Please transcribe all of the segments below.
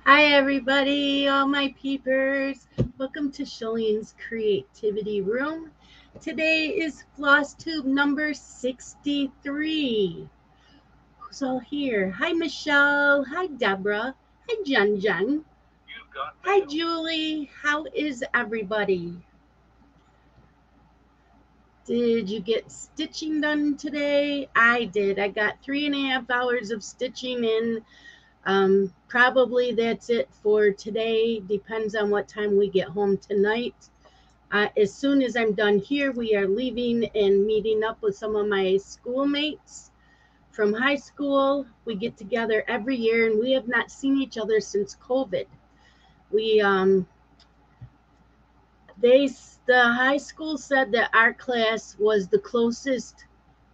Hi everybody, all my peepers. Welcome to Shalene's Creativity Room. Today is Flosstube number 63. Who's all here? Hi Michelle. Hi Deborah. Hi Jen Jen. Hi Julie. How is everybody? Did you get stitching done today? I did. I got 3.5 hours of stitching in. Probably that's it for today. Depends on what time we get home tonight. As soon as I'm done here, we are leaving and meeting up with some of my schoolmates from high school. We get together every year, and we have not seen each other since COVID. We they the high school said that our class was the closest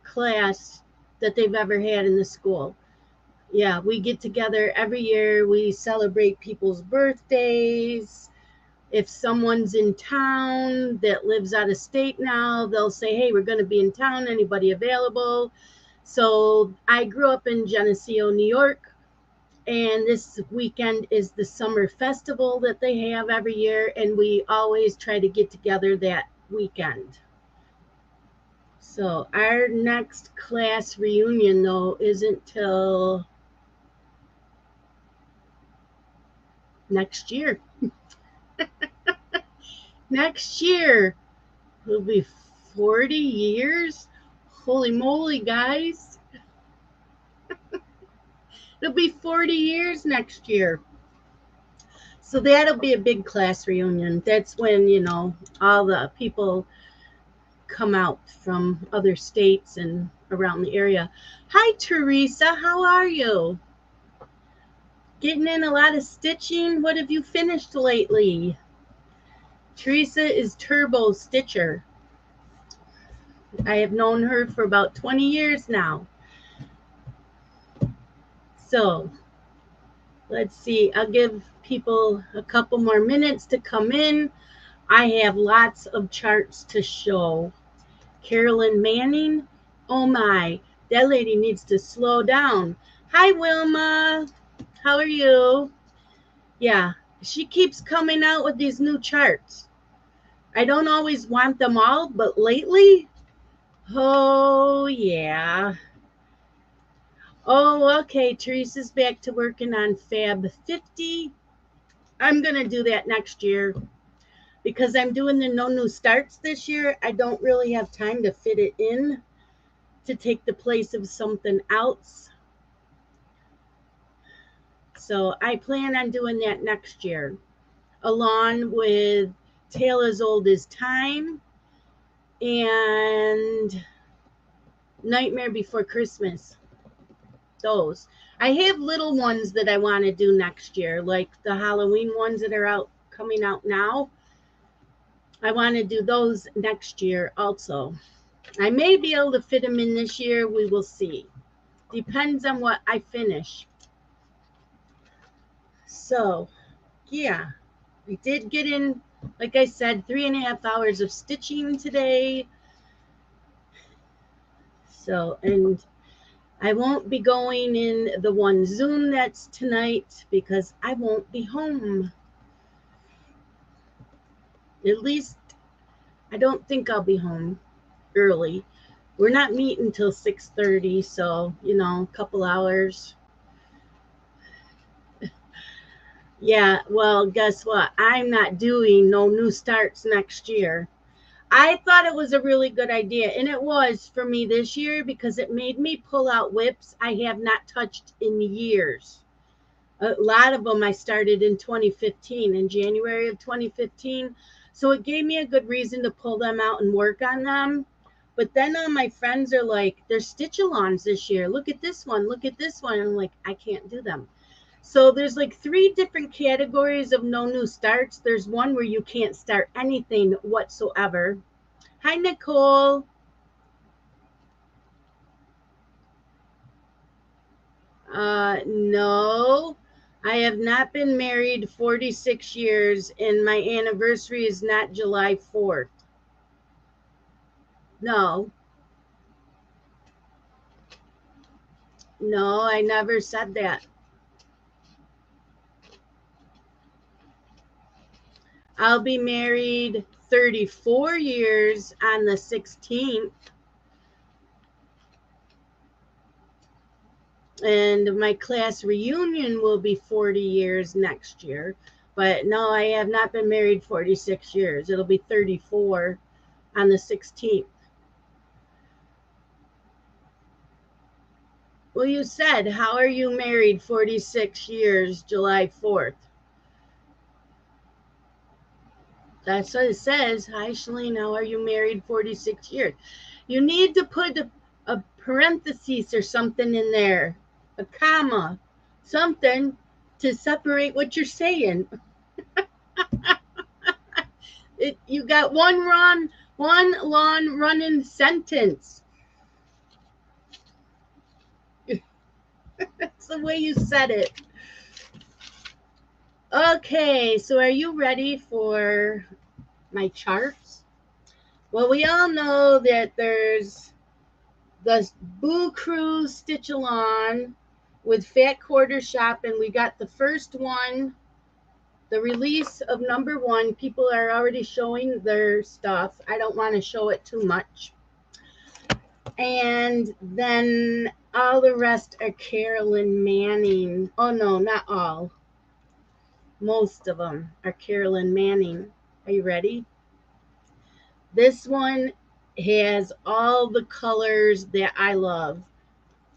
class that they've ever had in the school. Yeah, we get together every year. We celebrate people's birthdays. If someone's in town that lives out of state now, they'll say, hey, we're going to be in town. Anybody available? So I grew up in Geneseo, New York, and this weekend is the summer festival that they have every year, and we always try to get together that weekend. So our next class reunion, though, isn't till next year. Next year will be 40 years. Holy moly, guys. It'll be 40 years next year. So that'll be a big class reunion. That's when, all the people come out from other states and around the area. Hi, Teresa. How are you? Getting in a lot of stitching? What have you finished lately? Teresa is Turbo Stitcher. I have known her for about 20 years now. So let's see. I'll give people a couple more minutes to come in. I have lots of charts to show. Carolyn Manning, oh my, that lady needs to slow down. Hi, Wilma. How are you? Yeah, she keeps coming out with these new charts. I don't always want them all, but lately, oh yeah. Oh, okay. Teresa's back to working on Fab 50. I'm going to do that next year because I'm doing the no new starts this year. I don't really have time to fit it in to take the place of something else. So I plan on doing that next year, along with Tale as Old as Time and Nightmare Before Christmas. Those. I have little ones that I want to do next year, like the Halloween ones that are out coming out now. I want to do those next year also. I may be able to fit them in this year. We will see. Depends on what I finish. So, yeah, I did get in, like I said, 3.5 hours of stitching today. So, and I won't be going in the one Zoom that's tonight because I won't be home. At least I don't think I'll be home early. We're not meeting till 6:30, so a couple hours. Yeah, well, guess what? I'm not doing no new starts next year. I thought it was a really good idea, and it was for me this year because it made me pull out whips I have not touched in years. A lot of them I started in 2015, in January of 2015. So it gave me a good reason to pull them out and work on them. But then all my friends are like, there's stitch-alongs this year. Look at this one. Look at this one. And I'm like, I can't do them. So there's like 3 different categories of no new starts. There's one where you can't start anything whatsoever. Hi, Nicole. No, I have not been married 46 years, and my anniversary is not July 4th. No, no, I never said that. I'll be married 34 years on the 16th. And my class reunion will be 40 years next year. But no, I have not been married 46 years. It'll be 34 on the 16th. Well, you said, how are you married 46 years, July 4th? That's what it says. Hi, Shalene, how are you married 46 years? You need to put a parenthesis or something in there, a comma, something to separate what you're saying. You got one long running sentence. That's the way you said it. Okay, so are you ready for my charts? Well, we all know that there's the Boo Cruise Stitch Along with Fat Quarter Shop, and we got the first one, the release of number 1. People are already showing their stuff. I don't want to show it too much. And then all the rest are Carolyn Manning. Oh, no, not all. Most of them are Carolyn Manning. Are you ready? This one has all the colors that I love.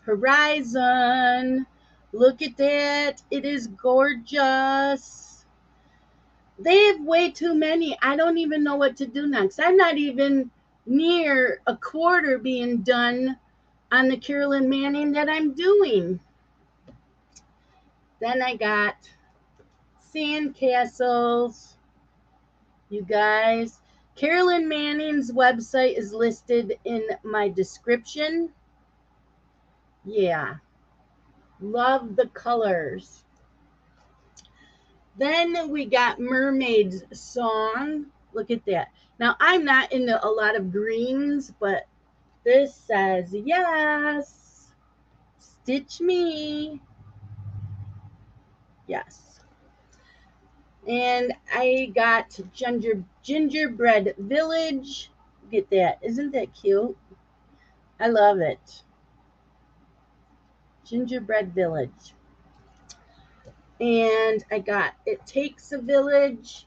Horizon. Look at that. It is gorgeous. They have way too many. I don't even know what to do next. I'm not even near a quarter being done on the Carolyn Manning that I'm doing. Then I got sandcastles. You guys, Carolyn Manning's website is listed in my description. Yeah, love the colors. Then we got Mermaid's Song. Look at that. Now, I'm not into a lot of greens, but this says, yes, stitch me. Yes. And I got Gingerbread Village. Look at that. Isn't that cute? I love it. Gingerbread Village. And I got It Takes a Village.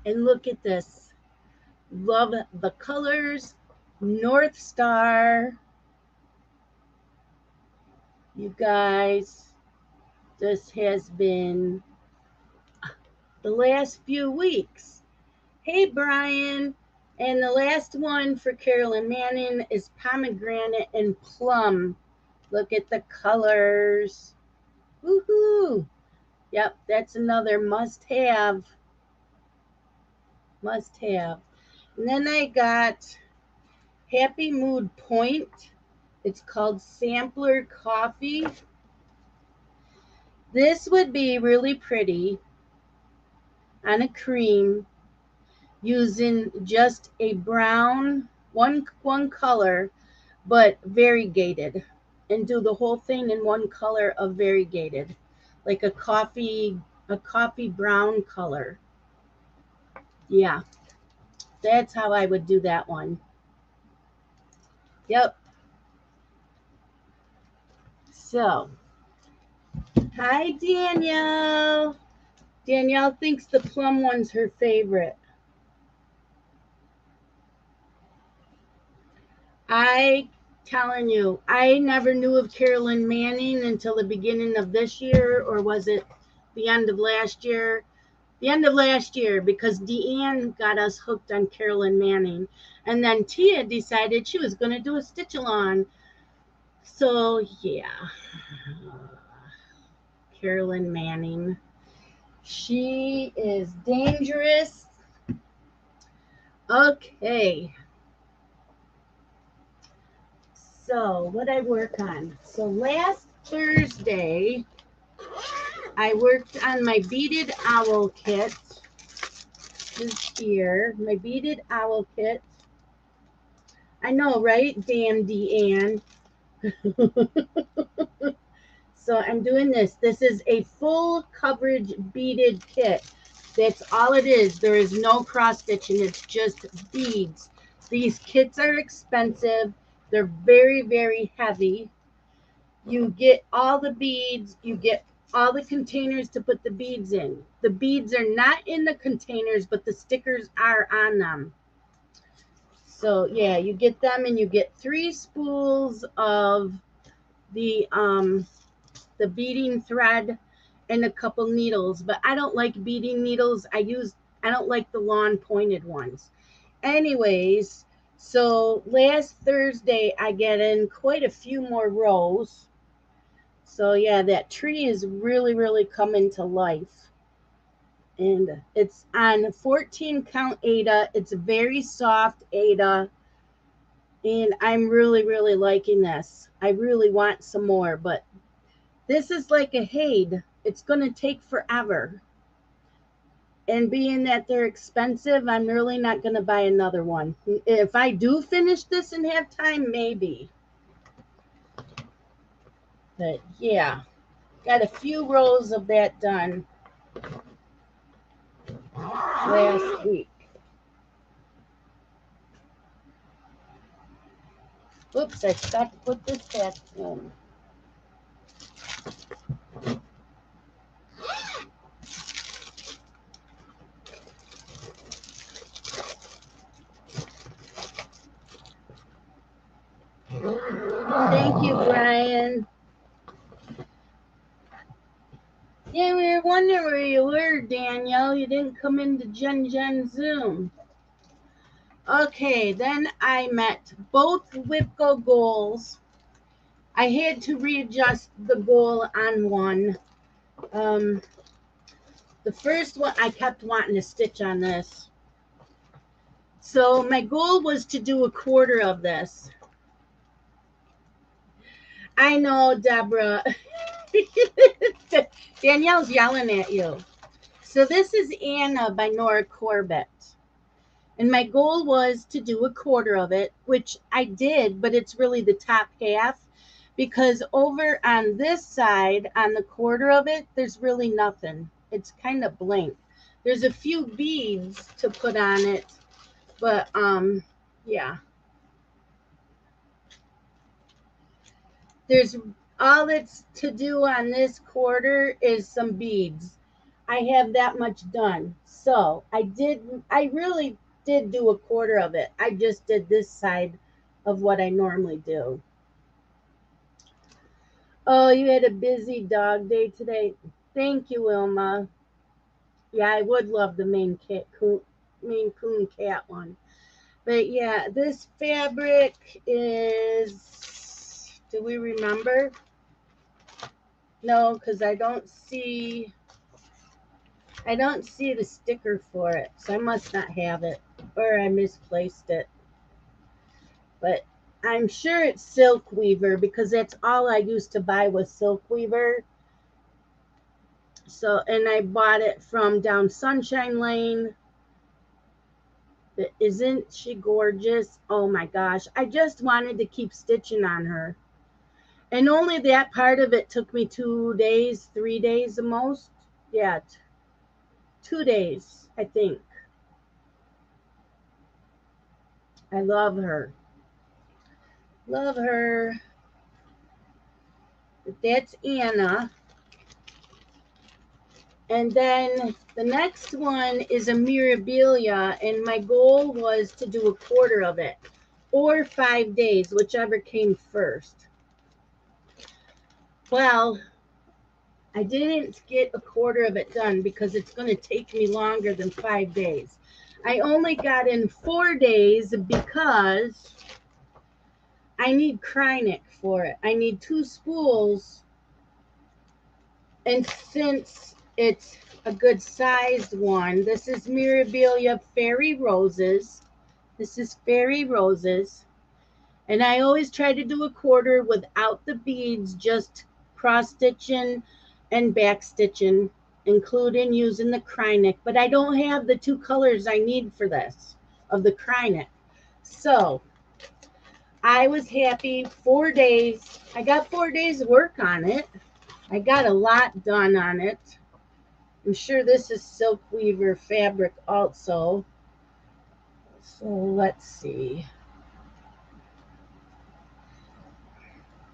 And look at this. Love the colors. North Star. You guys, this has been the last few weeks. Hey, Brian. And the last one for Carolyn Manning is Pomegranate and Plum. Look at the colors. Woohoo! Yep, that's another must-have. Must-have. And then I got Happy Mood Point. It's called Sampler Coffee. This would be really pretty on a cream using just a brown, one color, but variegated, and do the whole thing in one color of variegated, like a coffee brown color. Yeah, that's how I would do that one. Yep. So, hi, Danielle. Danielle thinks the plum one's her favorite. Telling you, I never knew of Carolyn Manning until the beginning of this year, or was it the end of last year? The end of last year, because Deanne got us hooked on Carolyn Manning. And then Tia decided she was going to do a stitch along. So, yeah. Carolyn Manning. She is dangerous. Okay. So, what I work on. So, last Thursday, I worked on my Beaded Owl kit. This here, my Beaded Owl kit. I know, right? Damn Deanne. So I'm doing this. This is a full coverage beaded kit. That's all it is. There is no cross stitching. It's just beads. These kits are expensive. They're very, very heavy. You get all the beads. You get all the containers to put the beads in. The beads are not in the containers, but the stickers are on them. So yeah, you get them, and you get 3 spools of the beading thread and a couple needles, but I don't like beading needles. I don't like the long pointed ones. Anyways, so last Thursday I get in quite a few more rows. So yeah, that tree is really, really coming to life. And it's on 14 count Aida. It's very soft Aida. And I'm really, really liking this. I really want some more, but this is like a Haid. It's going to take forever. And being that they're expensive, I'm really not going to buy another one. If I do finish this and have time, maybe. But yeah, got a few rows of that done last week. Oops, I forgot to put this back in. Thank you, Brian. Yeah, we were wondering where you were, Danielle. You didn't come into Jen Zoom. Okay, then I met both WIPCO goals. I had to readjust the goal on one. The first one, I kept wanting to stitch on this. So my goal was to do a quarter of this. I know, Deborah. Danielle's yelling at you. So this is Anna by Nora Corbett. And my goal was to do a quarter of it, which I did, but it's really the top half, because over on this side, on the quarter of it, there's really nothing. It's kind of blank. There's a few beads to put on it, but yeah. There's all that's to do on this quarter is some beads. I have that much done. So I really did do a quarter of it. I just did this side of what I normally do. Oh, you had a busy dog day today. Thank you, Wilma. Yeah, I would love the Maine Coon cat one. But yeah, this fabric is, do we remember? No, because I don't see the sticker for it, so I must not have it, or I misplaced it. But I'm sure it's Silk Weaver, because that's all I used to buy was Silk Weaver. So, and I bought it from down Sunshine Lane. Isn't she gorgeous? Oh my gosh, I just wanted to keep stitching on her. And only that part of it took me 2 days, 3 days the most. Yeah, 2 days, I think. I love her. Love her. But that's Anna. And then the next one is a Mirabella, and my goal was to do a quarter of it, or 5 days, whichever came first. Well, I didn't get a quarter of it done because it's going to take me longer than 5 days. I only got in 4 days because I need Krynic for it. I need 2 spools, and since it's a good sized one, this is Mirabella Fairy Roses. This is Fairy Roses. And I always try to do a quarter without the beads, just cross stitching and back stitching, including using the Krynic. But I don't have the 2 colors I need for this of the Krynic. So I was happy. 4 days. I got 4 days of work on it. I got a lot done on it. I'm sure this is silk weaver fabric also. So let's see.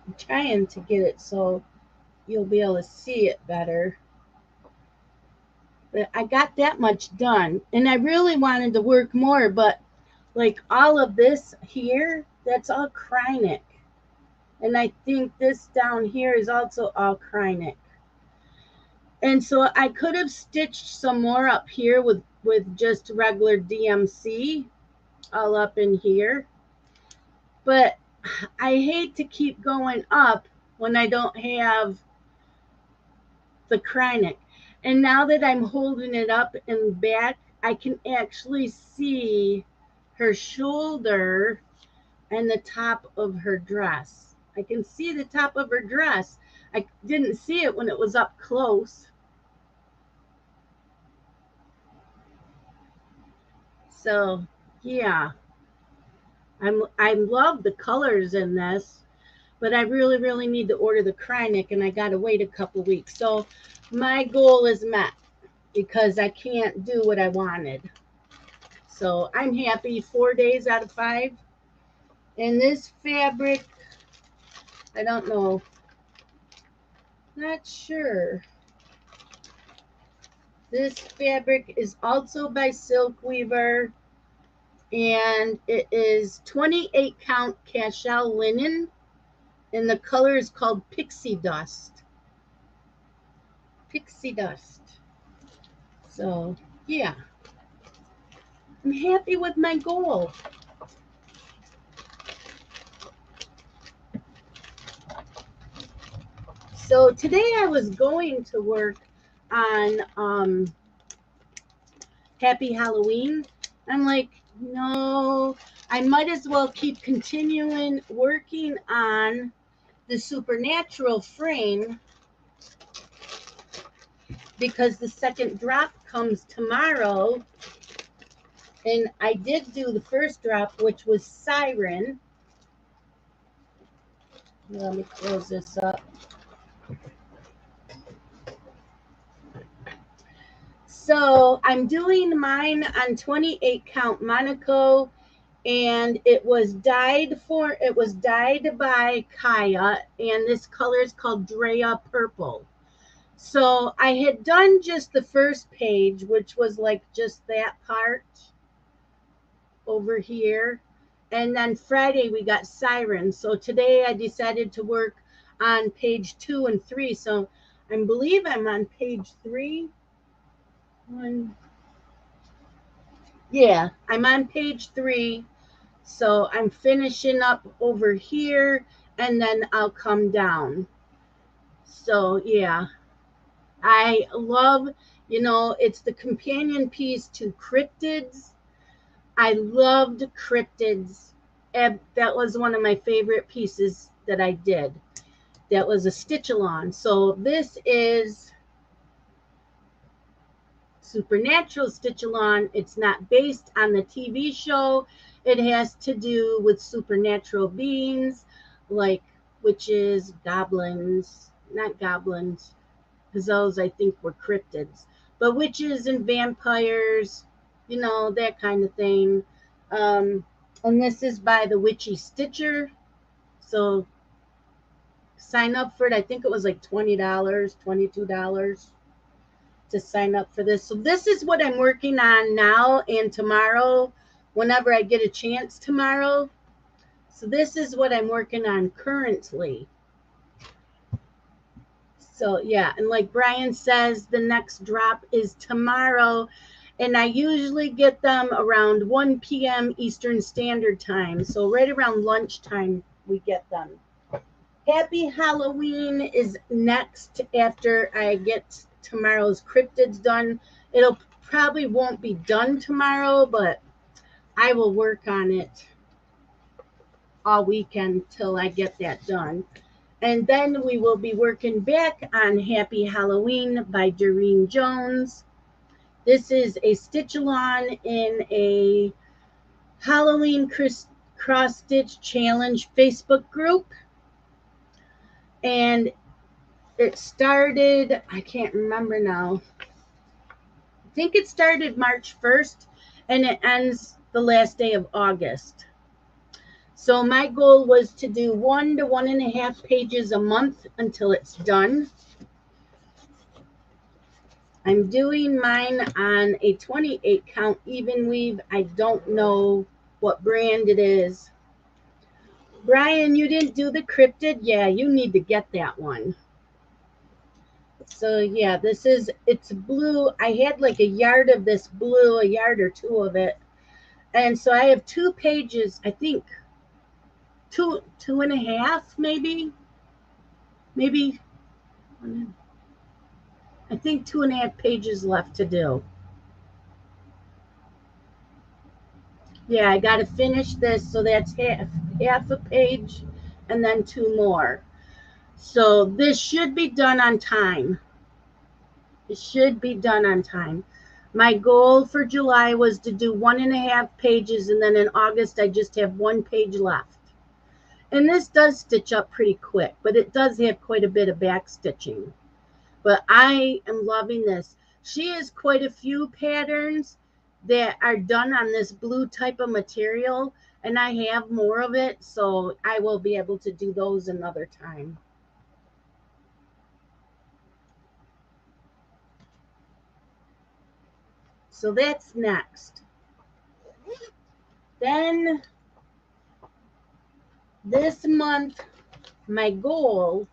I'm trying to get it so you'll be able to see it better. But I got that much done. And I really wanted to work more, but like all of this here, that's all Krynic. And I think this down here is also all Krynic. And so I could have stitched some more up here with just regular DMC all up in here. But I hate to keep going up when I don't have the Krynic. And now that I'm holding it up and back, I can actually see her shoulder and the top of her dress. I can see the top of her dress. I didn't see it when it was up close. So, yeah. I love the colors in this, but I really, really need to order the Krynic, and I got to wait a couple weeks. So my goal is met because I can't do what I wanted. So I'm happy 4 days out of 5. And this fabric, I don't know, not sure. This fabric is also by Silk Weaver, and it is 28 count cashel linen, and the color is called Pixie Dust. Pixie Dust. So, yeah. I'm happy with my goal. So today I was going to work on Happy Halloween. I'm like, no, I might as well keep continuing working on the Supernatural frame because the second drop comes tomorrow. And I did do the first drop, which was Siren. Let me close this up. So I'm doing mine on 28 count Monaco, and it was dyed by Kaya, and this color is called Drea Purple. So I had done just the first page, which was like just that part over here. And then Friday we got Siren. So today I decided to work on page 2 and 3. So I believe I'm on page 3. Yeah, I'm on page 3. So I'm finishing up over here and then I'll come down. So yeah, I love, it's the companion piece to Cryptids. I loved Cryptids. And that was one of my favorite pieces that I did. That was a stitch-along. So this is Supernatural stitch-along. It's not based on the TV show. It has to do with supernatural beings like witches, goblins, not goblins, because those I think were cryptids, but witches and vampires, that kind of thing. And this is by the Witchy Stitcher. So sign up for it. I think it was like $20, $22 to sign up for this. So this is what I'm working on now and tomorrow, whenever I get a chance tomorrow. So this is what I'm working on currently. So yeah, and like Brian says, the next drop is tomorrow, and I usually get them around 1 p.m. Eastern Standard Time. So right around lunchtime we get them. Happy Halloween is next after I get tomorrow's cryptids done. It'll probably won't be done tomorrow, but I will work on it all weekend till I get that done. And then we will be working back on Happy Halloween by Doreen Jones. This is a stitch-along in a Halloween cross-stitch challenge Facebook group. And It started, I can't remember now. I think it started March 1st and it ends the last day of August. So my goal was to do 1 to 1.5 pages a month until it's done. I'm doing mine on a 28 count even weave. I don't know what brand it is. Brian, you didn't do the cryptid? Yeah, you need to get that one. So yeah, it's blue. I had like a yard of this blue, a yard or two of it. And so I have 2 pages, I think 2.5, maybe. I think 2.5 pages left to do. Yeah, I got to finish this. So that's half a page and then 2 more. So this should be done on time. It should be done on time. My goal for July was to do 1.5 pages, and then in August, I just have 1 page left. And this does stitch up pretty quick, but it does have quite a bit of back stitching. But I am loving this. She has quite a few patterns that are done on this blue type of material, and I have more of it, so I will be able to do those another time. So that's next. Then this month, my goal,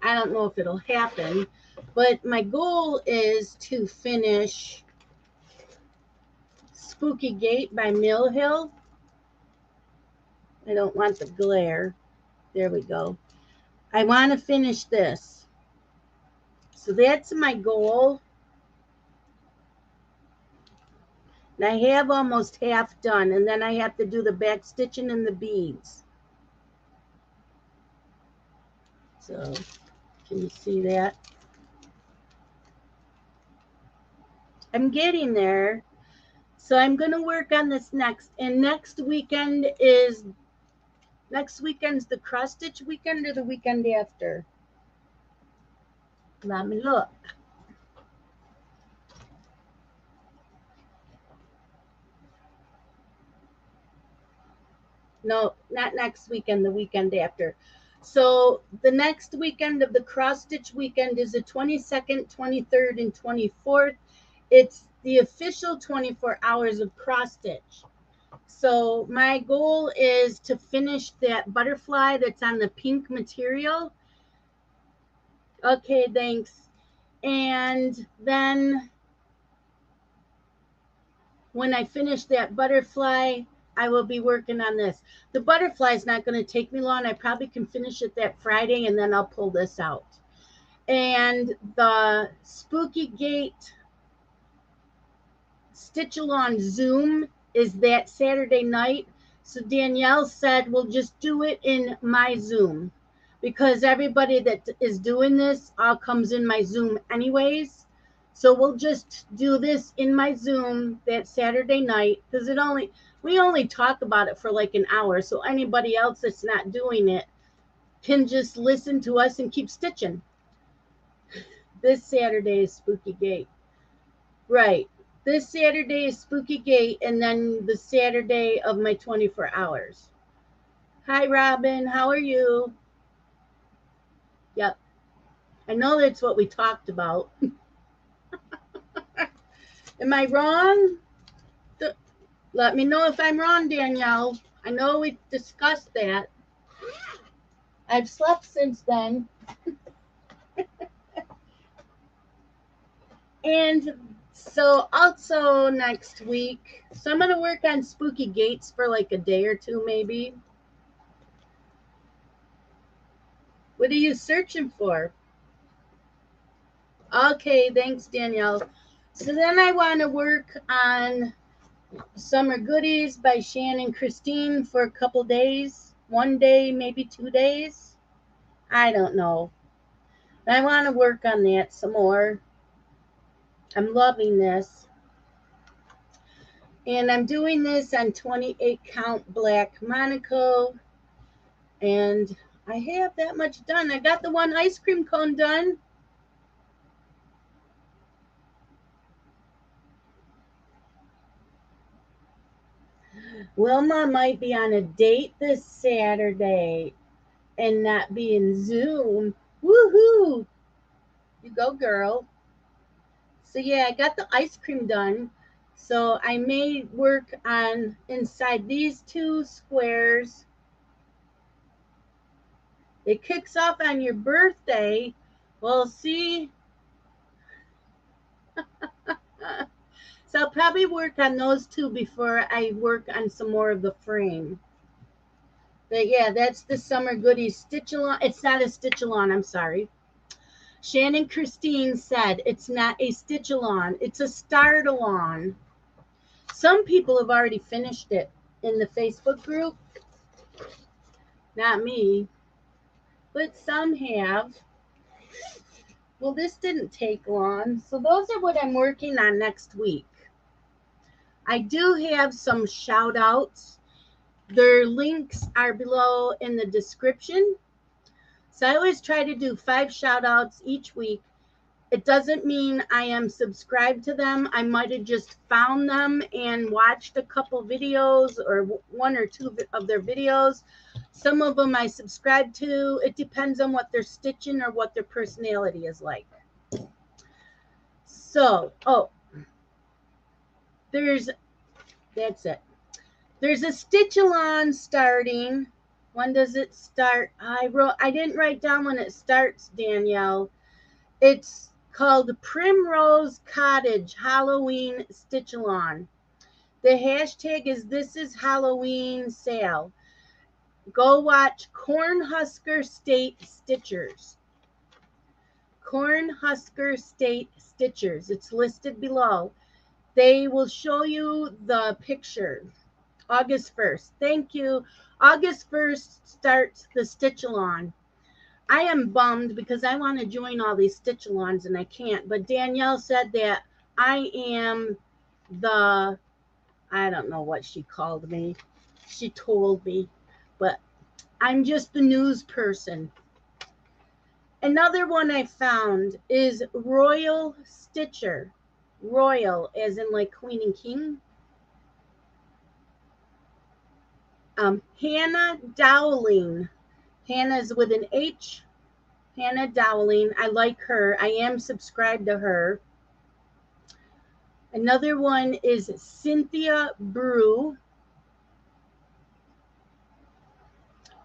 I don't know if it'll happen, but my goal is to finish Spooky Gate by Mill Hill. I don't want the glare. There we go. I want to finish this. So that's my goal. And I have almost half done, and then I have to do the back stitching and the beads. So can you see that? I'm getting there. So I'm going to work on this next. And next weekend's the cross stitch weekend or the weekend after? Let me look. No, not next weekend, the weekend after. So the next weekend of the cross stitch weekend is the 22nd, 23rd, and 24th. It's the official 24 hours of cross stitch. So my goal is to finish that butterfly that's on the pink material. Okay, thanks. And then when I finish that butterfly, I will be working on this. The butterfly is not going to take me long. I probably can finish it that Friday, and then I'll pull this out. And the Spooky Gate Stitch Along Zoom is that Saturday night. So Danielle said we'll just do it in my Zoom because everybody that is doing this all comes in my Zoom anyways. So we'll just do this in my Zoom that Saturday night because we only talk about it for like an hour. So anybody else that's not doing it can just listen to us and keep stitching. This Saturday is Spooky Gate. Right. This Saturday is Spooky Gate, and then the Saturday of my 24 hours. Hi, Robin. How are you? Yep. I know that's what we talked about. Am I wrong? Let me know if I'm wrong, Danielle. I know we discussed that. I've slept since then. And so also next week, so I'm going to work on Spooky Gates for like a day or two maybe. What are you searching for? Okay, thanks, Danielle. So then I want to work on Summer Goodies by Shannon Christine for a couple days. 1 day, maybe 2 days. I don't know. I want to work on that some more. I'm loving this. And I'm doing this on 28 count black Monaco. And I have that much done. I got the one ice cream cone done. Wilma might be on a date this Saturday and not be in Zoom. Woohoo! You go, girl. So yeah, I got the ice cream done. So I may work on inside these two squares. It kicks off on your birthday. Well, see. So I'll probably work on those two before I work on some more of the frame. But yeah, that's the summer goodies stitch-along. It's not a stitch-along, I'm sorry. Shannon Christine said it's not a stitch-along, it's a start-along. Some people have already finished it in the Facebook group. Not me, but some have. Well, this didn't take long. So those are what I'm working on next week. I do have some shout outs. Their links are below in the description. So I always try to do 5 shout outs each week. It doesn't mean I am subscribed to them. I might have just found them and watched a couple videos or 1 or 2 of their videos. Some of them I subscribe to. It depends on what they're stitching or what their personality is like. So, that's it. There's a stitch-along starting. When does it start? I didn't write down when it starts, Danielle. It's called Primrose Cottage Halloween Stitch-along. The hashtag is This Is Halloween Sale. Go watch Cornhusker State Stitchers. Cornhusker State Stitchers. It's listed below. They will show you the picture. August 1st. Thank you. August 1st starts the stitch-along. I am bummed because I want to join all these stitch-alongs and I can't. But Danielle said that I am the, I don't know what she called me. She told me. But I'm just the news person. Another one I found is Royal Stitcher. Royal as in like Queen and King. Hannah Dowling. Hannah's with an H. Hannah Dowling. I like her. I am subscribed to her. Another one is Cynthia Brew.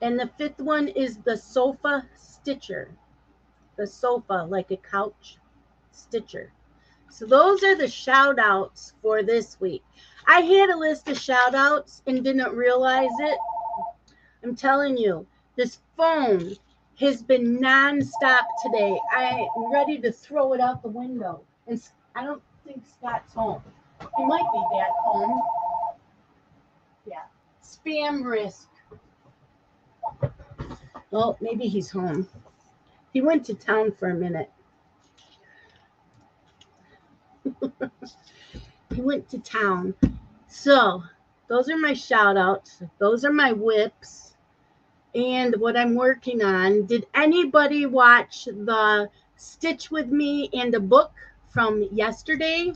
And the 5th one is the Sofa Stitcher. The sofa, like a couch stitcher. So those are the shout outs for this week. I had a list of shout outs and didn't realize it. I'm telling you, this phone has been nonstop today. I'm ready to throw it out the window. And I don't think Scott's home. He might be back home. Yeah. Spam risk. Well, maybe he's home. He went to town for a minute. He went to town. So those are my shout outs. Those are my whips and what I'm working on. Did anybody watch the Stitch With Me and a book from yesterday?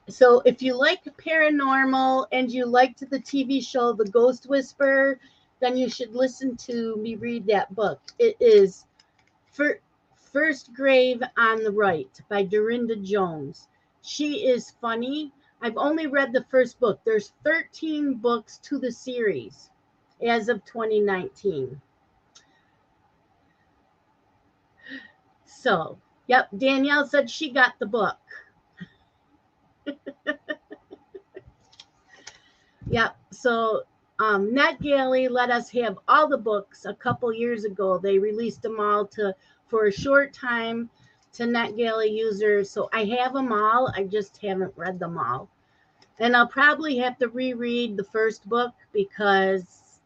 So if you like paranormal and you liked the TV show The Ghost Whisperer, then you should listen to me read that book. It is First Grave on the Right by Dorinda Jones. She is funny. I've only read the first book. There's 13 books to the series as of 2019. So, yep, Danielle said she got the book. Yep, so NetGalley let us have all the books a couple years ago. They released them all for a short time to NetGalley users. So I have them all. I just haven't read them all. And I'll probably have to reread the first book because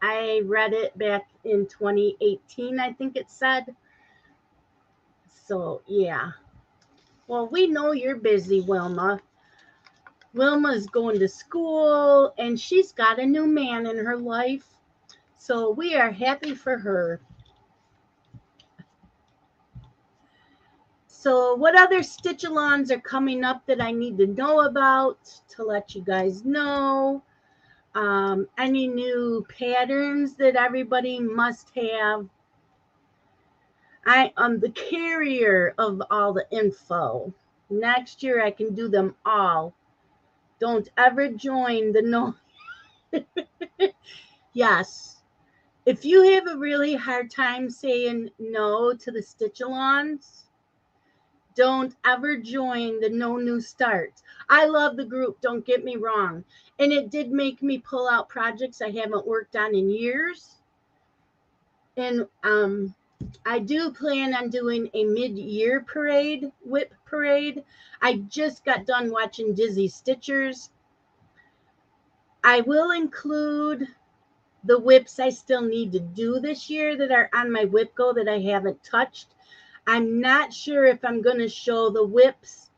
I read it back in 2018, I think it said. So, yeah. Well, we know you're busy, Wilma. Wilma's going to school, and she's got a new man in her life. So we are happy for her. So what other stitch-alongs are coming up that I need to know about to let you guys know? Any new patterns that everybody must have? I am the carrier of all the info. Next year I can do them all. Don't ever join the no. Yes. If you have a really hard time saying no to the stitch-alongs, don't ever join the no new starts. I love the group, don't get me wrong. And it did make me pull out projects I haven't worked on in years. And I do plan on doing a mid-year parade, whip parade. I just got done watching Dizzy Stitchers. I will include the whips I still need to do this year that are on my whip go that I haven't touched. I'm not sure if I'm going to show the whips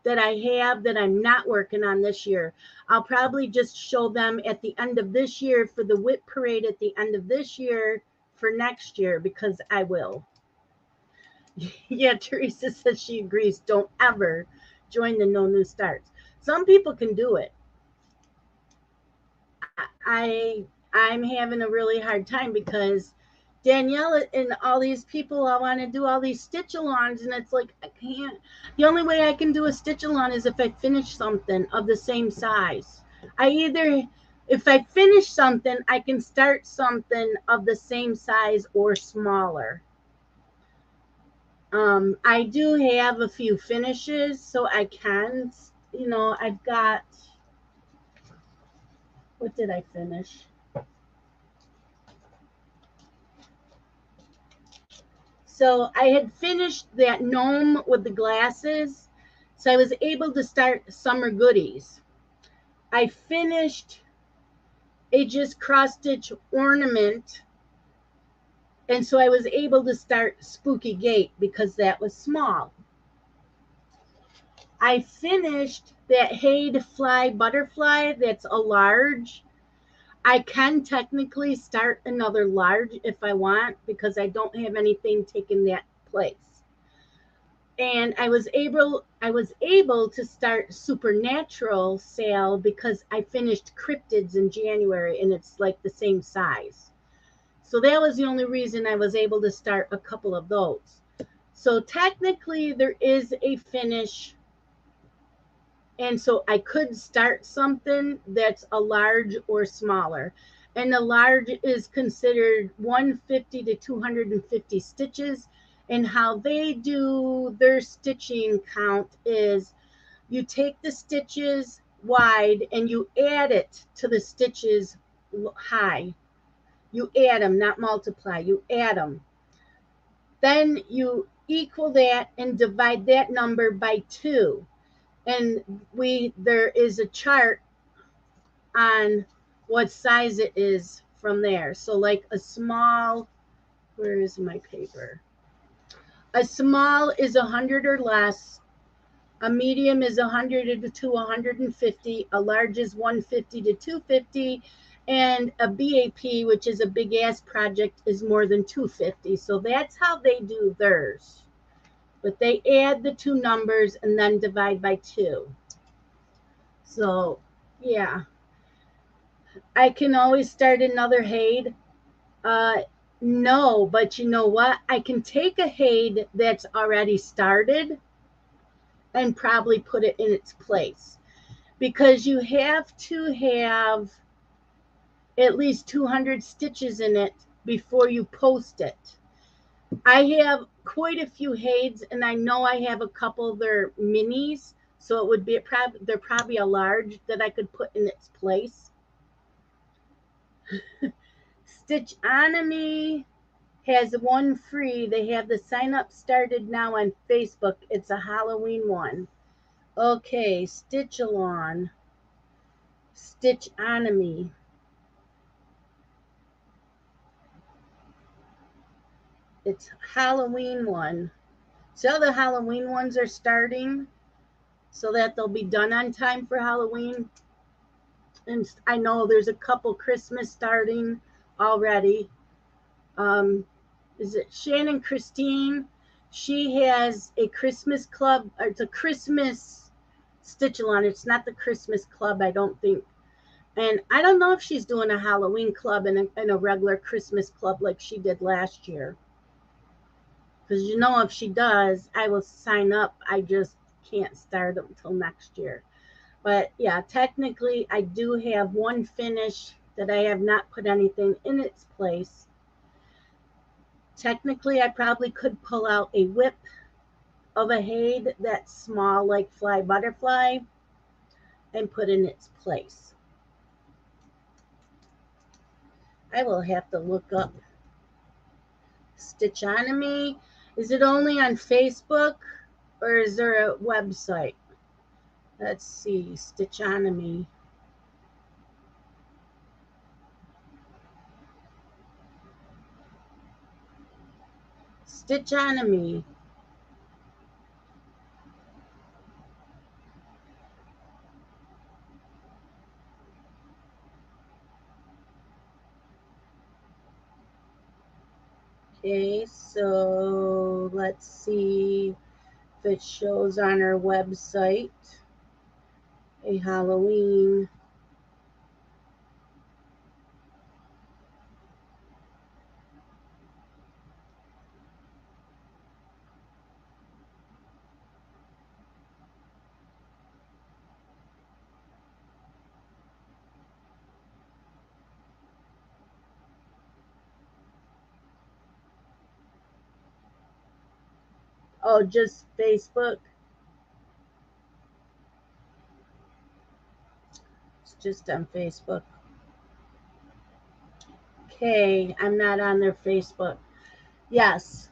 that I have that I'm not working on this year. I'll probably just show them at the end of this year for the whip parade at the end of this year for next year, because I will. Yeah, Teresa says she agrees. Don't ever join the no new starts. Some people can do it. I'm having a really hard time because Danielle and all these people I want to do all these stitch-alongs, and it's like I can't. The only way I can do a stitch-along is if I finish something of the same size. If I finish something, I can start something of the same size or smaller. I do have a few finishes, so I can, I've got, what did I finish? So I had finished that gnome with the glasses, so I was able to start summer goodies. I finished a just cross stitch ornament, and so I was able to start Spooky Gate because that was small. I finished that Hayed Fly Butterfly, that's a large. I can technically start another large if I want because I don't have anything taking that place. And I was able to start Supernatural sale because I finished Cryptids in January and it's like the same size. So that was the only reason I was able to start a couple of those. So technically there is a finish, and so I could start something that's a large or smaller. And the large is considered 150 to 250 stitches. And how they do their stitching count is you take the stitches wide and you add it to the stitches high. You add them, not multiply, you add them. Then you equal that and divide that number by 2. And there is a chart on what size it is from there. So like a small, where is my paper? A small is 100 or less. A medium is 100 to 150. A large is 150 to 250. And a BAP, which is a big ass project, is more than 250. So that's how they do theirs. But they add the 2 numbers and then divide by 2. So, yeah. I can always start another Hayed. No, but you know what? I can take a Hayed that's already started and probably put it in its place. Because you have to have at least 200 stitches in it before you post it. I have quite a few Hayeds, and I know I have a couple that are minis, so it would be they're probably a large that I could put in its place. Stitchonomy has one free. They have the sign up started now on Facebook. It's a Halloween one. Okay, Stitch-along. Stitchonomy. It's Halloween one. So the Halloween ones are starting so that they'll be done on time for Halloween. And I know there's a couple Christmas starting, already. Is it Shannon Christine? She has a Christmas club, or it's a Christmas stitch-along. It's not the Christmas club, I don't think. And I don't know if she's doing a Halloween club and a regular Christmas club like she did last year. Because if she does, I will sign up. I just can't start until next year. But yeah, technically, I do have one finish that I have not put anything in its place. Technically, I probably could pull out a whip of a Haid that's small like Fly Butterfly and put in its place. I will have to look up Stitchonomy. Is it only on Facebook or is there a website? Let's see, Stitchonomy. Stitchonomy. Okay, so let's see if it shows on our website a Halloween. Oh, just Facebook. It's just on Facebook. Okay, I'm not on their Facebook. Yes.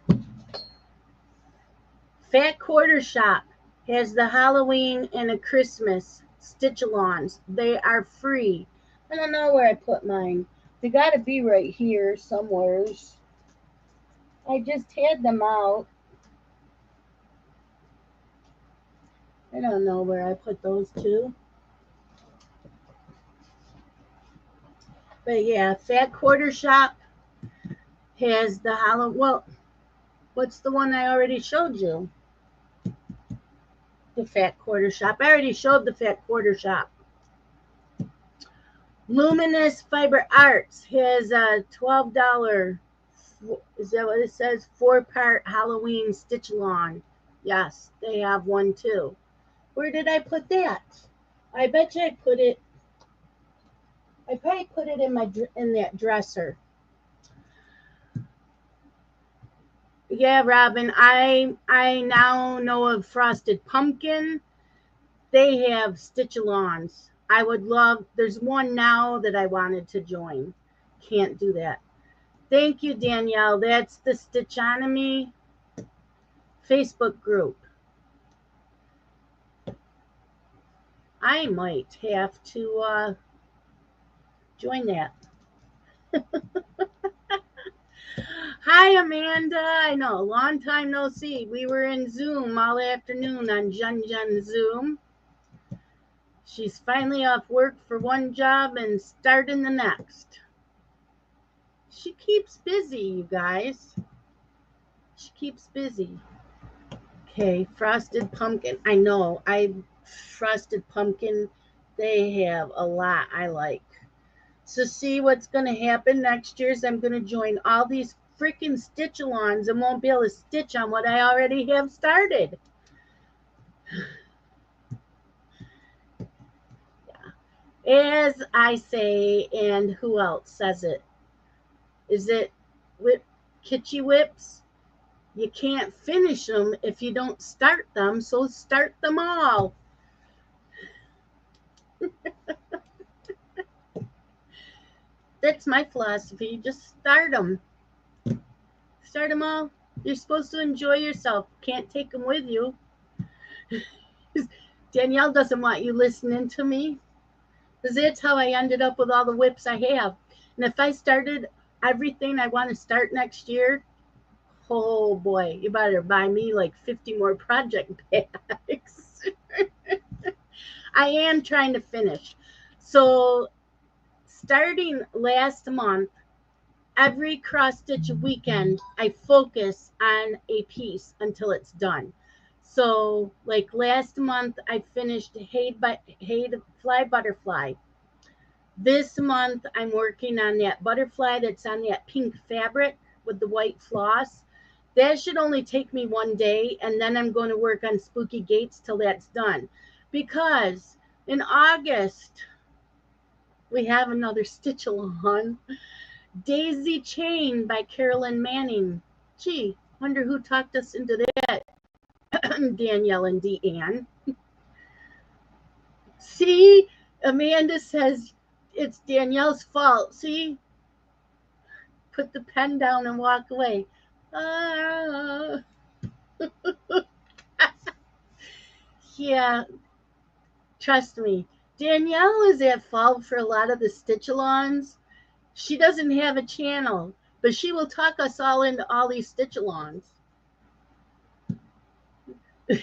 Fat Quarter Shop has the Halloween and a Christmas stitch-alongs. They are free. I don't know where I put mine. They got to be right here somewheres. I just had them out. I don't know where I put those two. But yeah, Fat Quarter Shop has the Halloween. Well, what's the one I already showed you? The Fat Quarter Shop. I already showed the Fat Quarter Shop. Luminous Fiber Arts has a $12. Is that what it says? 4-part Halloween stitch along. Yes, they have one too. Where did I put that? I bet you I probably put it in that dresser. Yeah, Robin, I now know of Frosted Pumpkin. They have stitch-alongs. I would love. There's one now that I wanted to join. Can't do that. Thank you, Danielle. That's the Stitchonomy Facebook group. I might have to join that. Hi, Amanda. I know, long time no see. We were in Zoom all afternoon on Jun Zoom. She's finally off work for one job and starting the next. She keeps busy, you guys. She keeps busy. Okay, Frosted Pumpkin. I know. Frosted Pumpkin, they have a lot I like. So see what's going to happen next year is I'm going to join all these freaking stitch-alongs and won't be able to stitch on what I already have started. Yeah. As I say, and who else says it? Is it Kitschy Whips? You can't finish them if you don't start them, so start them all. That's my philosophy. Just start them. Start them all. You're supposed to enjoy yourself. Can't take them with you. Danielle doesn't want you listening to me. Because that's how I ended up with all the whips I have. And if I started everything I want to start next year, oh boy, you better buy me like 50 more project bags. I am trying to finish. So starting last month, every cross stitch weekend, I focus on a piece until it's done. So, like last month, I finished Hayed Fly Butterfly. This month, I'm working on that butterfly that's on that pink fabric with the white floss. That should only take me one day, and then I'm going to work on Spooky Gates till that's done. Because in August, we have another stitch along. Daisy Chain by Carolyn Manning. Gee, wonder who talked us into that. Danielle and Deanne. See, Amanda says it's Danielle's fault. See, put the pen down and walk away. Yeah, trust me. Danielle is at fault for a lot of the stitch-alongs. She doesn't have a channel, but she will talk us all into all these stitch-alongs.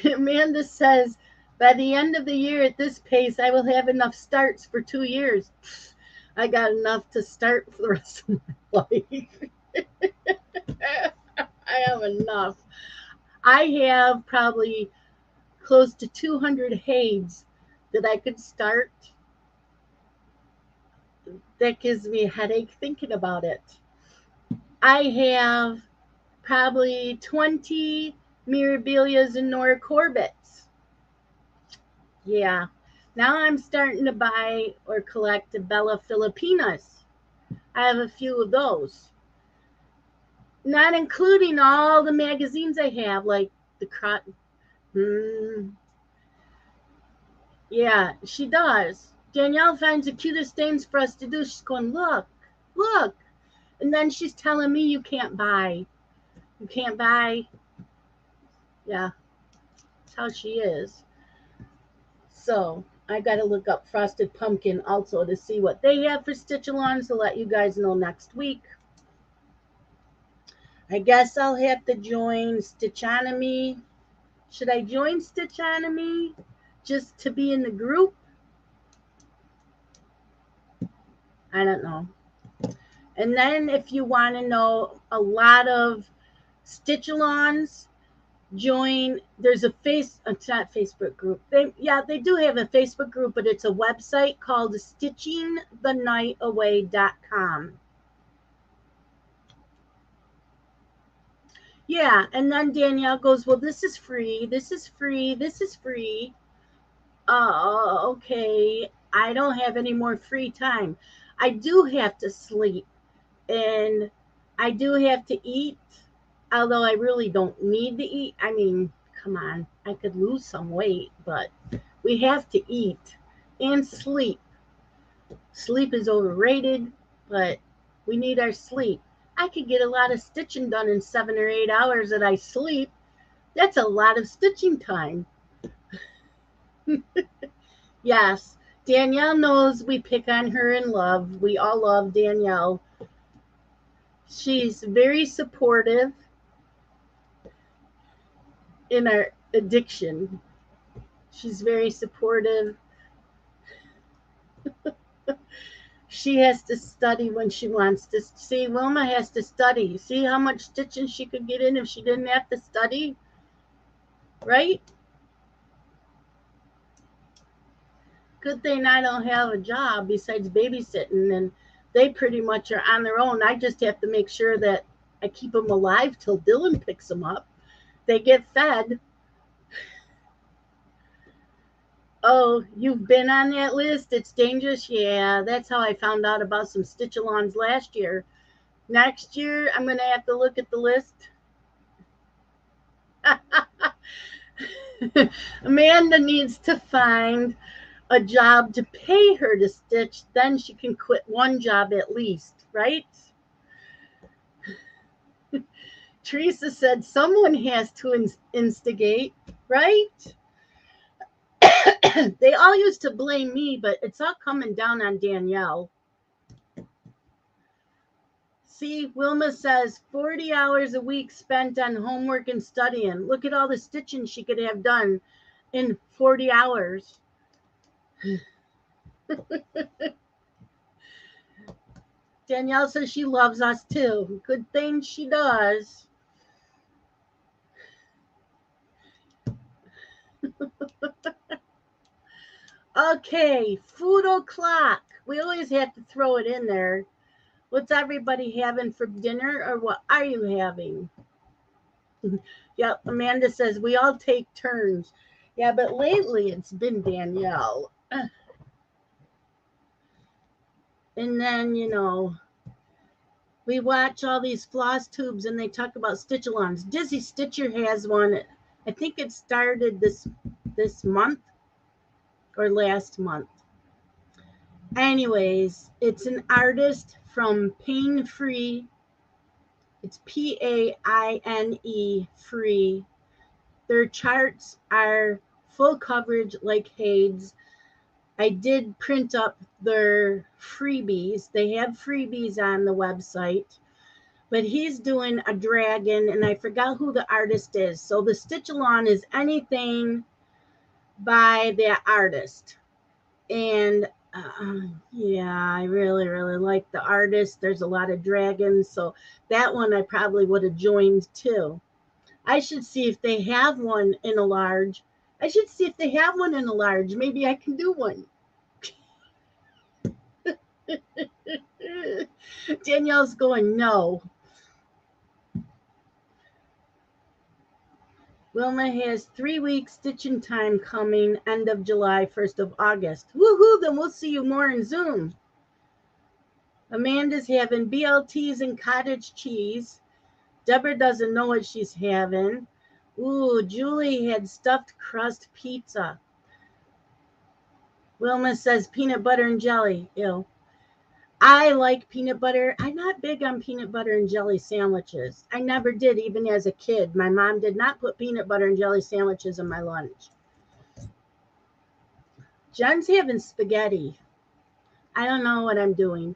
Amanda says, by the end of the year at this pace, I will have enough starts for 2 years. I got enough to start for the rest of my life. I have enough. I have probably close to 200 Hades that I could start. That gives me a headache thinking about it. I have probably 20 Mirabellas and Nora Corbetts. Yeah. Now I'm starting to buy or collect the Bella Filipinas. I have a few of those. Not including all the magazines I have, like the Yeah, she does. Danielle finds the cutest things for us to do. She's going, look, look. And then she's telling me you can't buy. You can't buy. Yeah, that's how she is. So I got to look up Frosted Pumpkin also to see what they have for stitch-alongs to let you guys know next week. I guess I'll have to join Stitchonomy. Should I join Stitchonomy just to be in the group? I don't know. And then if you want to know a lot of stitch-alongs, join. There's a it's not Facebook group. They do have a Facebook group, but it's a website called stitchingthenightaway.com. Yeah, and then Danielle goes, well, this is free, this is free, this is free. Oh, okay. I don't have any more free time. I do have to sleep, and I do have to eat, although I really don't need to eat. I mean, come on, I could lose some weight, but we have to eat and sleep. Sleep is overrated, but we need our sleep. I could get a lot of stitching done in 7 or 8 hours that I sleep. That's a lot of stitching time. Yes, Danielle knows we pick on her in love. We all love Danielle. She's very supportive in our addiction. She's very supportive. She has to study when she wants to. See, Wilma has to study. See how much stitching she could get in if she didn't have to study? Right? Good thing I don't have a job besides babysitting, and they pretty much are on their own. I just have to make sure that I keep them alive till Dylan picks them up. They get fed. Oh, you've been on that list? It's dangerous? Yeah, that's how I found out about some stitch-alongs last year. Next year, I'm going to have to look at the list. Amanda needs to find a job to pay her to stitch. Then she can quit one job at least, right? Teresa said someone has to instigate, right? They all used to blame me, but it's all coming down on Danielle. See, Wilma says 40 hours a week spent on homework and studying. Look at all the stitching she could have done in 40 hours. Danielle says she loves us too. Good thing she does. Okay, food o'clock. We always have to throw it in there. What's everybody having for dinner, or what are you having? Yep, Amanda says we all take turns. Yeah, but lately it's been Danielle. And then, we watch all these floss tubes and they talk about stitch-alongs. Dizzy Stitcher has one. I think it started this month or last month. Anyways, it's an artist from Pain Free. It's PAINE free. Their charts are full coverage like Hades. I did print up their freebies. They have freebies on the website. But he's doing a dragon, and I forgot who the artist is. So the stitch along is anything by that artist. And yeah, I really, really like the artist. There's a lot of dragons. So that one I probably would have joined too. I should see if they have one in a large. Maybe I can do one. Danielle's going, no. Wilma has 3 weeks stitching time coming, end of July, 1st of August. Woohoo, then we'll see you more in Zoom. Amanda's having BLTs and cottage cheese. Deborah doesn't know what she's having. Ooh, Julie had stuffed crust pizza. Wilma says peanut butter and jelly. Ew. I like peanut butter. I'm not big on peanut butter and jelly sandwiches. I never did, even as a kid. My mom did not put peanut butter and jelly sandwiches in my lunch. Jen's having spaghetti. I don't know what I'm doing.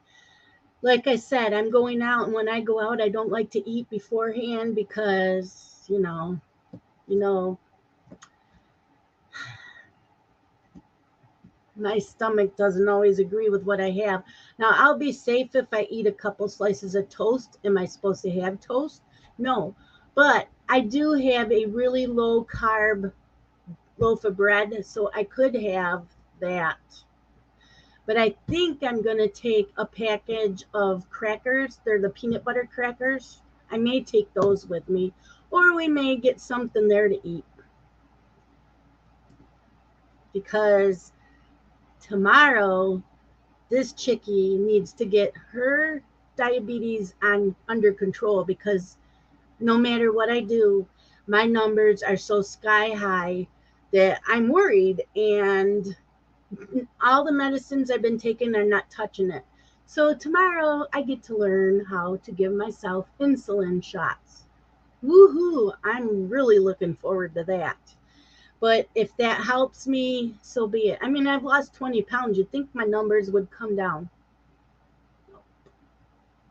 Like I said, I'm going out, and when I go out, I don't like to eat beforehand because, my stomach doesn't always agree with what I have. Now, I'll be safe if I eat a couple slices of toast. Am I supposed to have toast? No. But I do have a really low carb loaf of bread, so I could have that. But I think I'm going to take a package of crackers. They're the peanut butter crackers. I may take those with me, or we may get something there to eat. Because tomorrow, this chickie needs to get her diabetes under control, because no matter what I do, my numbers are so sky high that I'm worried, and all the medicines I've been taking are not touching it. So tomorrow I get to learn how to give myself insulin shots. Woohoo! I'm really looking forward to that. But if that helps me, so be it. I mean, I've lost 20 pounds. You'd think my numbers would come down.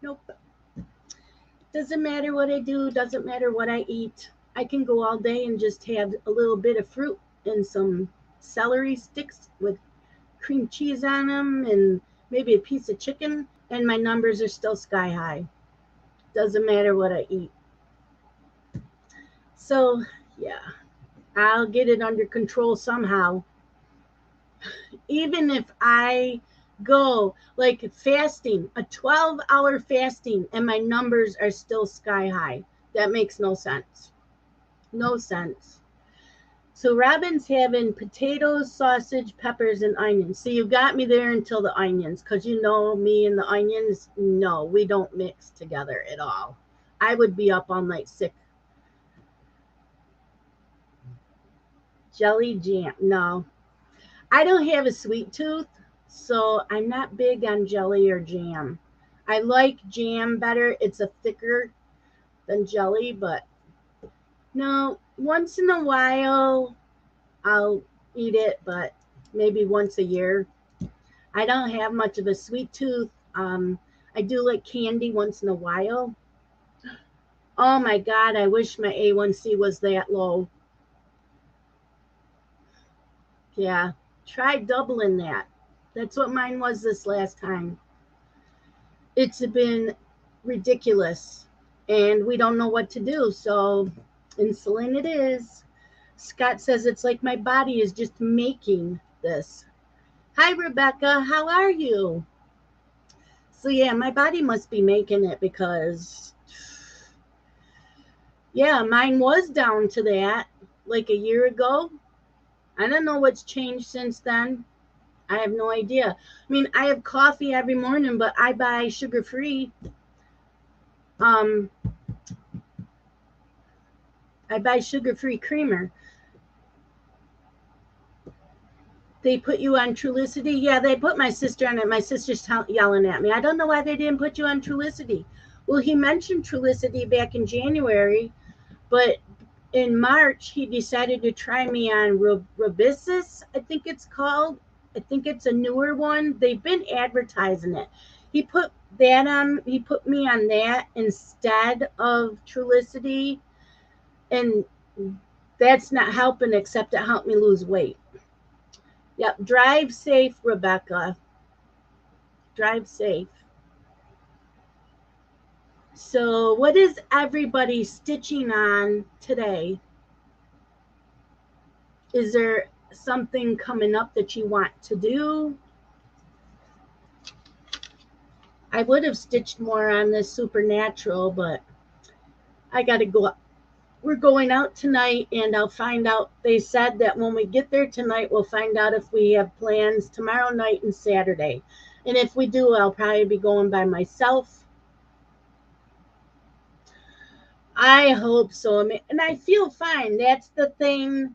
Nope. Doesn't matter what I do. Doesn't matter what I eat. I can go all day and just have a little bit of fruit and some celery sticks with cream cheese on them and maybe a piece of chicken, and my numbers are still sky high. Doesn't matter what I eat. So, yeah. I'll get it under control somehow. Even if I go like fasting, a 12-hour fasting, and my numbers are still sky high. That makes no sense. No sense. So Robin's having potatoes, sausage, peppers, and onions. So you got me there until the onions, because you know me and the onions, no, we don't mix together at all. I would be up all night sick. Jelly jam, no. I don't have a sweet tooth, so I'm not big on jelly or jam. I like jam better. It's a thicker than jelly, but no, once in a while I'll eat it, but maybe once a year. I don't have much of a sweet tooth. I do like candy once in a while. Oh my God, I wish my A1C was that low. Yeah, try doubling that. That's what mine was this last time. It's been ridiculous, and we don't know what to do. So insulin it is. Scott says it's like my body is just making this. Hi, Rebecca. How are you? So, yeah, my body must be making it because, yeah, mine was down to that like a year ago. I don't know what's changed since then. I have no idea. I mean, I have coffee every morning, but I buy sugar-free. Um, I buy sugar-free creamer. They put you on Trulicity? Yeah, they put my sister on it. My sister's yelling at me. I don't know why they didn't put you on Trulicity. Well, he mentioned Trulicity back in January, but in March, he decided to try me on Robicis, I think it's called. I think it's a newer one. They've been advertising it. He put that on. He put me on that instead of Trulicity, and that's not helping. Except it helped me lose weight. Yep. Drive safe, Rebecca. Drive safe. So, what is everybody stitching on today? Is there something coming up that you want to do? I would have stitched more on this supernatural, but I got to go. We're going out tonight, and I'll find out. They said that when we get there tonight, we'll find out if we have plans tomorrow night and Saturday. And if we do, I'll probably be going by myself. I hope so. And I feel fine. That's the thing,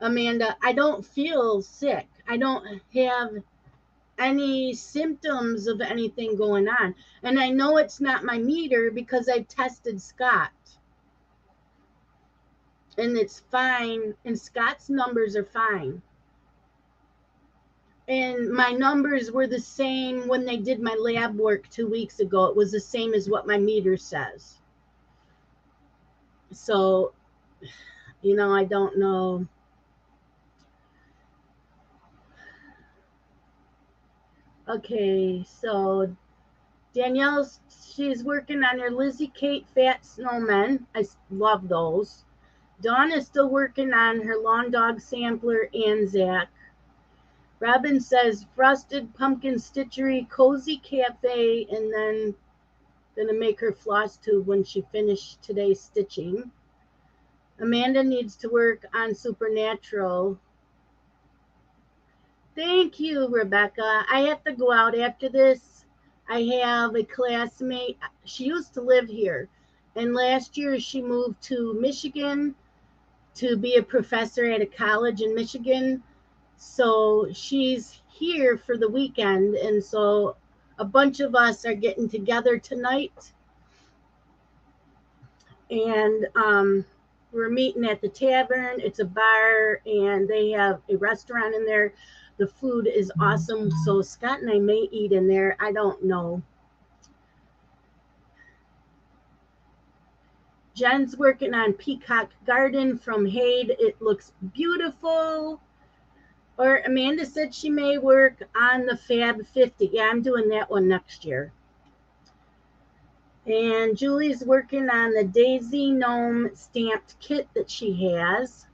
Amanda. I don't feel sick. I don't have any symptoms of anything going on. And I know it's not my meter because I tested Scott. And it's fine. And Scott's numbers are fine. And my numbers were the same when they did my lab work 2 weeks ago. It was the same as what my meter says. So, I don't know. Okay, so Danielle, she's working on her Lizzie Kate Fat Snowmen. I love those. Dawn is still working on her Lawn Dog Sampler Anzac. Robin says Frosted Pumpkin Stitchery Cozy Cafe, and then gonna make her Flosstube when she finished today's stitching. Amanda needs to work on Supernatural. Thank you, Rebecca. I have to go out after this. I have a classmate. She used to live here, and last year she moved to Michigan to be a professor at a college in Michigan. So she's here for the weekend, and so a bunch of us are getting together tonight, and we're meeting at the tavern. It's a bar, and they have a restaurant in there. The food is awesome, so Scott and I may eat in there. I don't know. Jen's working on Peacock Garden from Hade. It looks beautiful. Or Amanda said she may work on the Fab 50. Yeah, I'm doing that one next year. And Julie's working on the Daisy Gnome stamped kit that she has.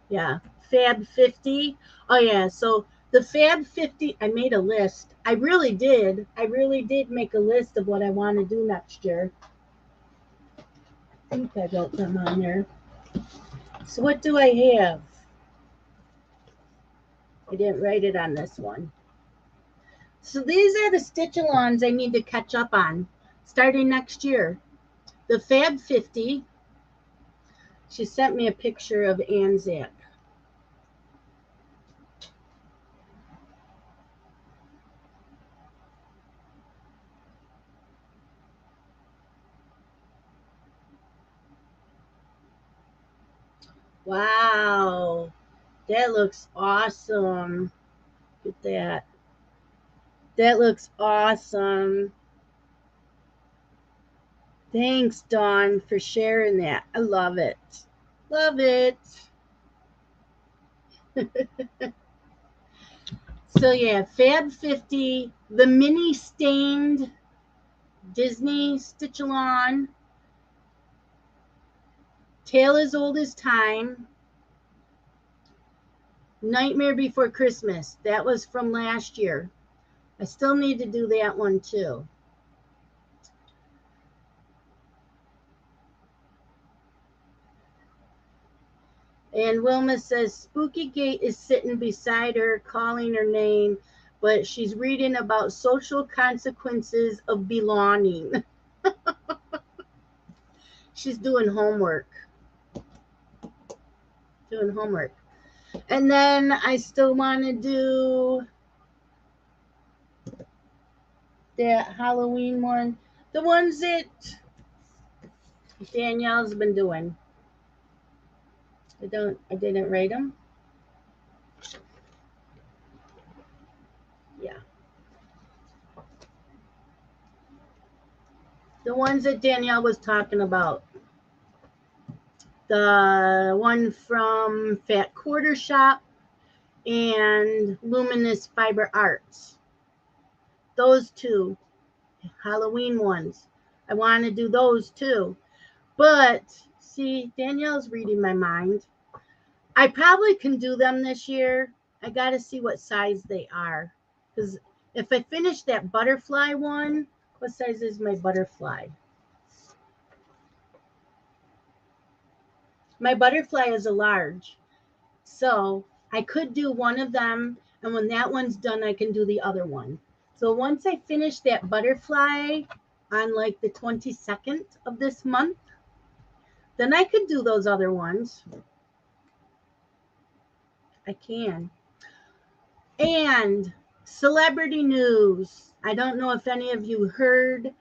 Yeah, Fab 50. Oh, yeah, so the Fab 50, I made a list. I really did. I really did make a list of what I want to do next year. I think I got them on there. So what do I have? I didn't write it on this one. So these are the stitch-alongs I need to catch up on starting next year. The Fab 50. She sent me a picture of Anzac. Wow, that looks awesome. Look at that. That looks awesome. Thanks, Dawn, for sharing that. I love it. Love it. So yeah, Fab 50, the mini stained Disney Stitch-Along, Tale as Old as Time, Nightmare Before Christmas. That was from last year. I still need to do that one too. And Wilma says Spooky Gate is sitting beside her, calling her name, but she's reading about social consequences of belonging. She's doing homework. And then I still want to do that Halloween one. The ones that Danielle's been doing. I didn't rate them. Yeah. The ones that Danielle was talking about. The one from Fat Quarter Shop and Luminous Fiber Arts. Those two Halloween ones. I want to do those too. But see, Danielle's reading my mind. I probably can do them this year. I got to see what size they are. Because if I finish that butterfly one, what size is my butterfly? My butterfly is a large. So I could do one of them. And when that one's done, I can do the other one. So once I finish that butterfly on like the 22nd of this month, then I could do those other ones. I can. And celebrity news. I don't know if any of you heard,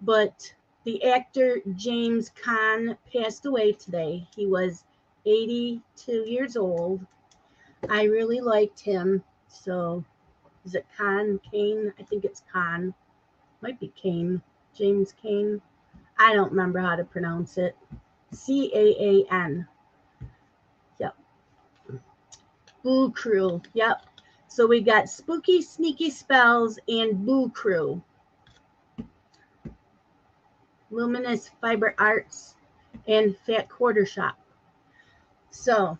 but the actor James Caan passed away today. He was 82 years old. I really liked him. So, is it Kane? I think it's Caan. Might be Kane. James Caan. I don't remember how to pronounce it. Caan. Yep. Boo Crew. Yep. So we got Spooky Sneaky Spells and Boo Crew. Luminous Fiber Arts and Fat Quarter Shop. So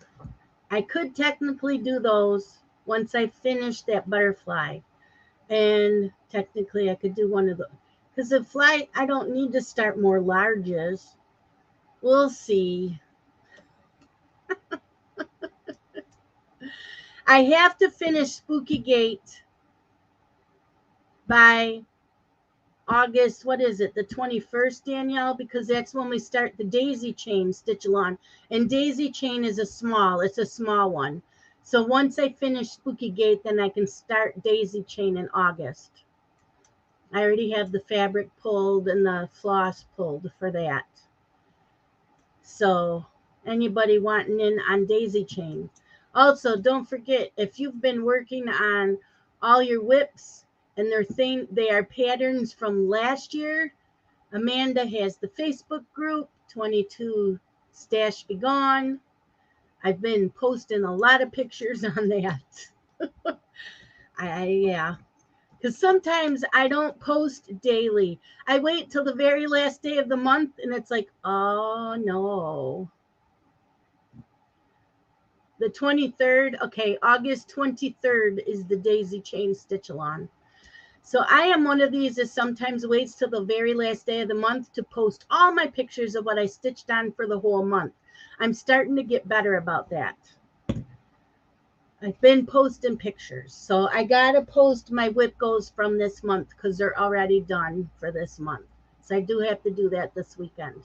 I could technically do those once I finish that butterfly. And technically I could do one of those. Because the fly, I don't need to start more larges. We'll see. I have to finish Spooky Gate by August, what is it, the 21st, Danielle? Because that's when we start the daisy chain Stitch-Along. And daisy chain is it's a small one. So once I finish Spooky Gate, then I can start daisy chain in August. I already have the fabric pulled and the floss pulled for that. So anybody wanting in on daisy chain. Also, don't forget, if you've been working on all your whips and they are patterns from last year, Amanda has the Facebook group, 22 Stash Be Gone. I've been posting a lot of pictures on that. Yeah. Because sometimes I don't post daily. I wait till the very last day of the month, and it's like, oh, no. The 23rd, okay, August 23rd is the daisy chain Stitch-Along. So I am one of these that sometimes waits till the very last day of the month to post all my pictures of what I stitched on for the whole month. I'm starting to get better about that. I've been posting pictures. So I got to post my whip goes from this month because they're already done for this month. So I do have to do that this weekend.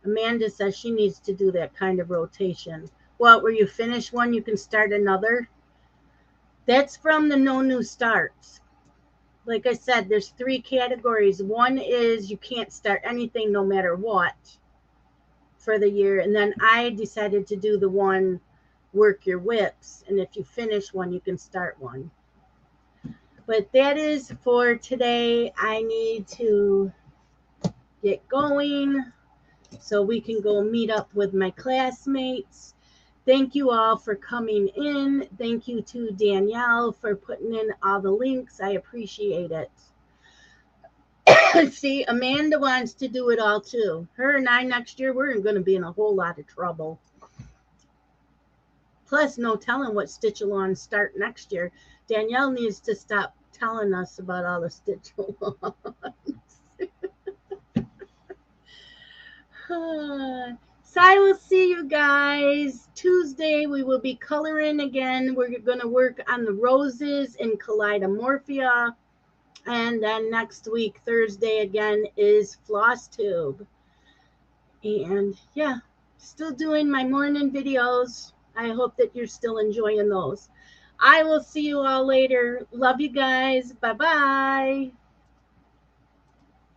Amanda says she needs to do that kind of rotation. Well, where you finish one, you can start another. That's from the No New Starts. Like I said, there's 3 categories. One is you can't start anything no matter what for the year. And then I decided to do the one work your whips. And if you finish one, you can start one. But that is for today. I need to get going so we can go meet up with my classmates. Thank you all for coming in. Thank you to Danielle for putting in all the links. I appreciate it. See, Amanda wants to do it all too. Her and I next year, we're going to be in a whole lot of trouble. Plus, no telling what stitch-alongs start next year. Danielle needs to stop telling us about all the stitch-alongs. So I will see you guys Tuesday. We will be coloring again. We're going to work on the roses in Kaleidomorphia. And then next week, Thursday again, is Flosstube. And yeah, still doing my morning videos. I hope that you're still enjoying those. I will see you all later. Love you guys. Bye-bye.